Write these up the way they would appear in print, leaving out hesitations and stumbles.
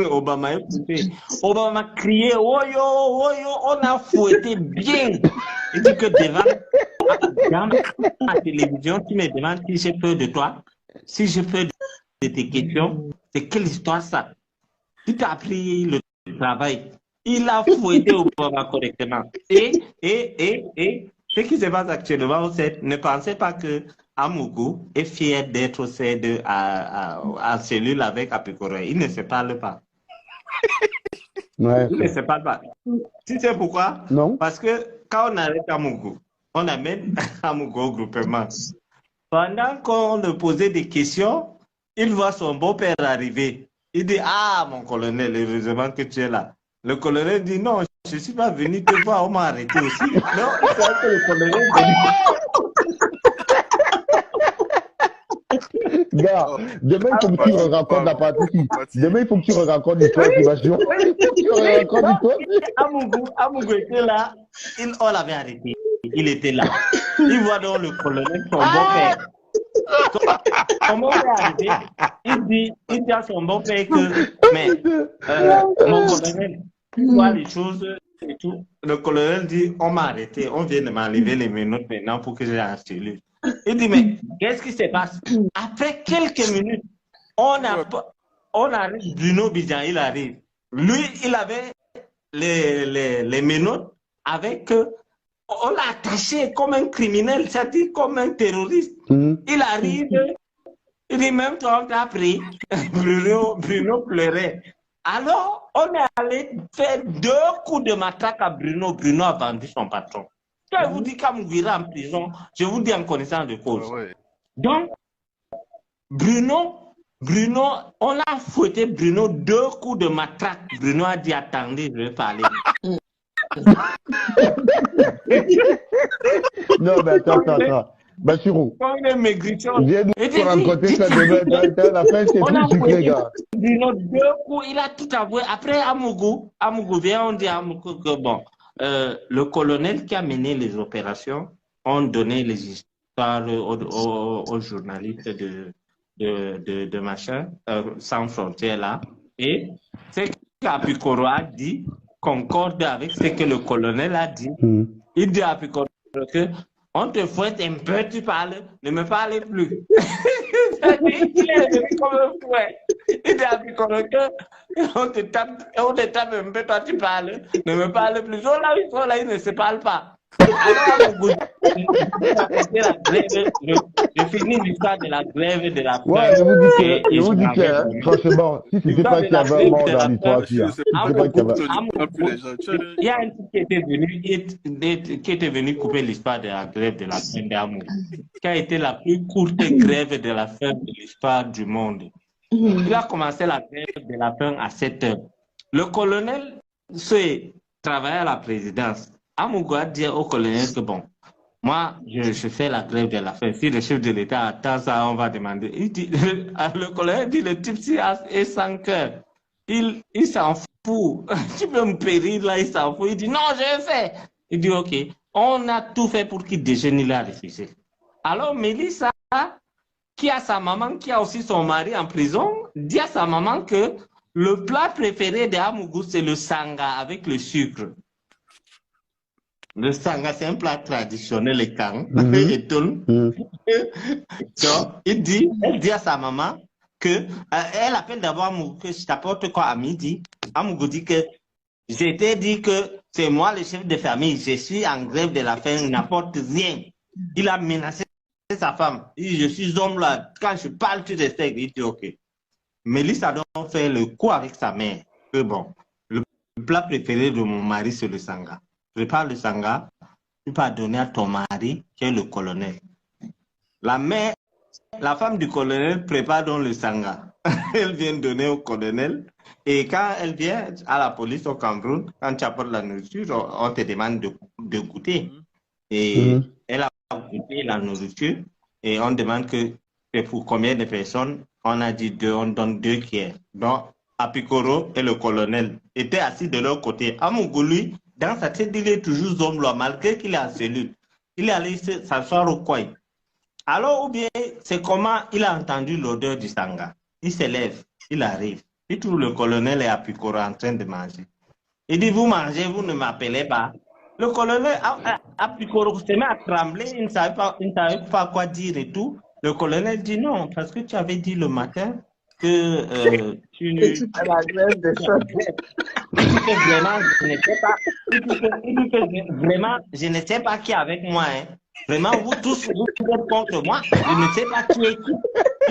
Obama est coupé. Obama criait, oh yo, on a fouetté bien. Il dit que dans la télévision, tu me demandes si j'ai peur de toi, si j'ai peur de tes questions, c'est quelle histoire ça? Tu t'as appris le travail. Il a fouetté Obama correctement. Et ce qui se passe actuellement, c'est ne pensez pas que Amougou est fier d'être au C2 en cellule avec Apikoro. Il ne se parle pas. Ouais, Il ne se parle pas. Tu sais pourquoi? non? Parce que quand on arrête Amougou, on amène Amougou au groupement. Pendant qu'on le posait des questions, il voit son beau-père arriver. Il dit, ah, mon colonel, heureusement que tu es là. Le colonel dit, non, je ne suis pas venu te voir, on m'a arrêté aussi. Non, c'est que le colonel Gars, demain il faut que tu racontes la partie. Demain il faut que tu racontes l'histoire qui va sur. Amougou était là, on l'avait arrêté. Il était là. Il voit donc le colonel, son beau-père. Son beau-père est arrivé, il dit à son beau-père que, mais, mon colonel, tu vois les choses et tout. Le colonel dit, on m'a arrêté, on vient de m'enlever les menottes maintenant pour que j'aille en cellule. Il dit, mais qu'est-ce qui se passe? Après quelques minutes, on arrive, Bruno Bidjan, il arrive. Lui, il avait les menottes avec... on l'a attaché comme un criminel, c'est-à-dire comme un terroriste. Il arrive, il dit, même toi, on t'a pris. Bruno pleurait. Alors, on est allé faire 2 coups de matraque à Bruno. Bruno a vendu son patron. Je vous dis qu'Amougou ira en prison, je vous dis en connaissance de cause. Donc, Bruno, on a fouetté Bruno 2 coups de matraque. Bruno a dit, attendez, je vais parler. Non, mais attends. Bassirou, viens nous raconter ça demain. La fin, c'est tout sucré, gars. Bruno, 2 coups, il a tout avoué. Après, Amougou vient, on dit à Amougou que bon, le colonel qui a mené les opérations ont donné les histoires aux journalistes de machin, sans frontières là. Et ce qu'Apikoro a dit concorde avec ce que le colonel a dit. Il dit à Apikoro que on te fouette un peu, tu parles, ne me parle plus. Il est devenu comme un fouet. Il dit à Apikoro que on te tape un peu, toi tu parles, ne me parle plus. Là, il ne se parle pas. Alors, je finis l'histoire de la grève de la faim. Ouais, je vous dis que, franchement, si c'était pas qu'il y avait un mort dans l'histoire, il y a un type qui était venu couper l'histoire de la grève de la faim d'Amougou, qui a été la plus courte grève de la faim de l'histoire du monde. Il a commencé la grève de la faim à 7 heures. Le colonel travaillait à la présidence. Amougou a dit au colonel que bon, moi, je fais la grève de la faim. Si le chef de l'État attend ça, on va demander. Le colonel dit, le type est sans cœur. Il s'en fout. Tu peux me périr là, il s'en fout. Il dit, non, je vais faire. Il dit, ok. On a tout fait pour qu'il déjeune, il a refusé. Alors, Mélissa, qui a sa maman, qui a aussi son mari en prison, dit à sa maman que le plat préféré de Amougou, c'est le sanga avec le sucre. Le sanga, c'est un plat traditionnel, les Kang, et tout. Donc, elle dit à sa maman que, elle appelle d'abord Amougou, que je t'apporte quoi à midi. Amougou dit que, je t'ai dit que c'est moi le chef de famille, je suis en grève de la faim, il n'apporte rien. Il a menacé sa femme. Il dit, je suis homme là, quand je parle, tu respectes. Il dit, ok. Mélissa a donc fait le coup avec sa mère, que bon, le plat préféré de mon mari, c'est le sanga. Prépare le sanga, tu peux donner à ton mari, qui est le colonel. La mère, la femme du colonel prépare donc le sanga. Elle vient donner au colonel. Et quand elle vient à la police au Cameroun, quand tu apportes la nourriture, on te demande de goûter. Et elle a goûté la nourriture et on demande que c'est pour combien de personnes. On a dit 2, on donne 2 cuillères. Donc, Apikoro et le colonel étaient assis de leur côté. Amougou, lui, dans sa tête, il est toujours homme là, malgré qu'il est en cellule. Il est allé s'asseoir au coin. Alors, ou bien, c'est comment il a entendu l'odeur du sanga. Il se lève, il arrive. Il trouve le colonel et Apicoro en train de manger. Il dit, vous mangez, vous ne m'appelez pas. Le colonel Apicoro s'est mis à trembler, il ne savait pas quoi dire et tout. Le colonel dit non, parce que tu avais dit le matin que tu à la grève de choc. Vraiment, je n'étais pas. Vraiment, je ne sais pas qui est avec moi. Hein. Vraiment, vous tous, vous êtes contre moi. Je ne sais pas qui est qui.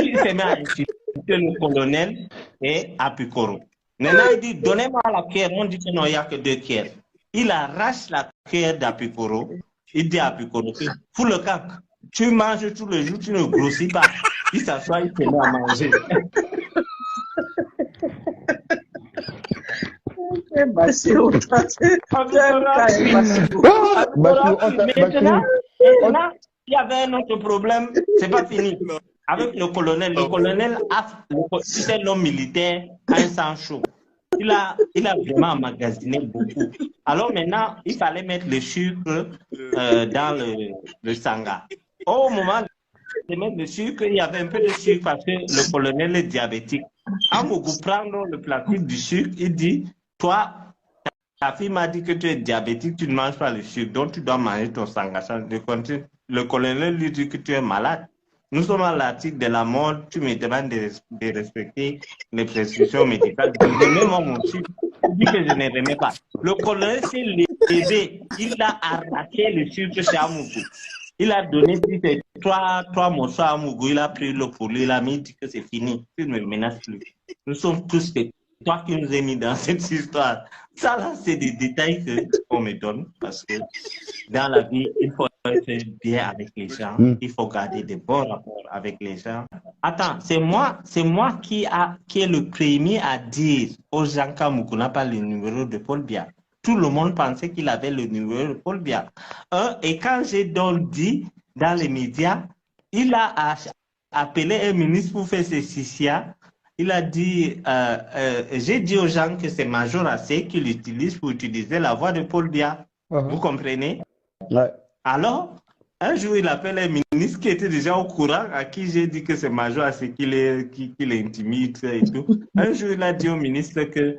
Il s'est mis à insulter le colonel et Apicoro. Maintenant, il dit, donnez-moi la cuillère. On dit que non, il n'y a que 2 cuillères. Il arrache la cuillère d'Apicoro. Il dit à Apicoro, fous le cac. Tu manges tous les jours, tu ne grossis pas. Il s'assoit, il se met à manger. Maintenant, il y avait un autre problème, c'est pas fini. Avec le colonel, c'est l'homme militaire, a un sang chaud. Il a vraiment emmagasiné beaucoup. Alors maintenant, il fallait mettre le sucre dans le sanga. Au moment de mettre le sucre, il y avait un peu de sucre parce que le colonel est diabétique. Amougou prend le plastique du sucre, il dit, toi, ta fille m'a dit que tu es diabétique, tu ne manges pas le sucre, donc tu dois manger ton sanga. Le colonel lui dit que tu es malade. Nous sommes à l'article de la mort, tu me demandes de respecter les prescriptions médicales. Je remets mon sucre, je dis que je ne remets pas. Le colonel s'est levé, il a arraché le sucre chez Amougou. Il a donné trois morceaux à Amougou, il a pris le pour lui, il a mis, il dit que c'est fini, tu ne me menaces plus. Nous sommes tous toi qui nous as mis dans cette histoire. Ça là, c'est des détails qu'on me donne parce que dans la vie, il faut être bien avec les gens, il faut garder de bons rapports avec les gens. Attends, c'est moi qui est le premier à dire aux gens qu'Amougou n'a pas le numéro de Paul Biya. Tout le monde pensait qu'il avait le numéro de Paul Biya. Et quand j'ai donc dit dans les médias, il a appelé un ministre pour faire ses CCA. Il a dit, j'ai dit aux gens que c'est Major AC qui l'utilise pour utiliser la voix de Paul Biya. Vous comprenez? Ouais. Alors, un jour, il appelle un ministre qui était déjà au courant, à qui j'ai dit que c'est Major AC qui l'intimide et tout. Un jour, il a dit au ministre que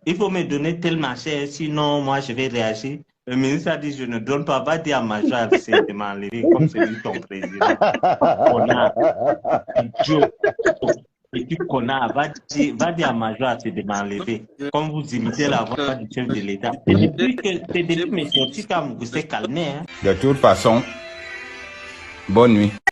il faut me donner tel machin, sinon moi je vais réagir. Le ministre a dit, je ne donne pas, va dire à Major AC de m'enlever comme celui ton président. Connard, idiot. Et tu connard, va dire à Major AC de m'enlever. Comme vous imitez la voix du chef de l'État. C'est depuis que mes sorties qu'Amougou s'est calmé. Hein. De toute façon, bonne nuit.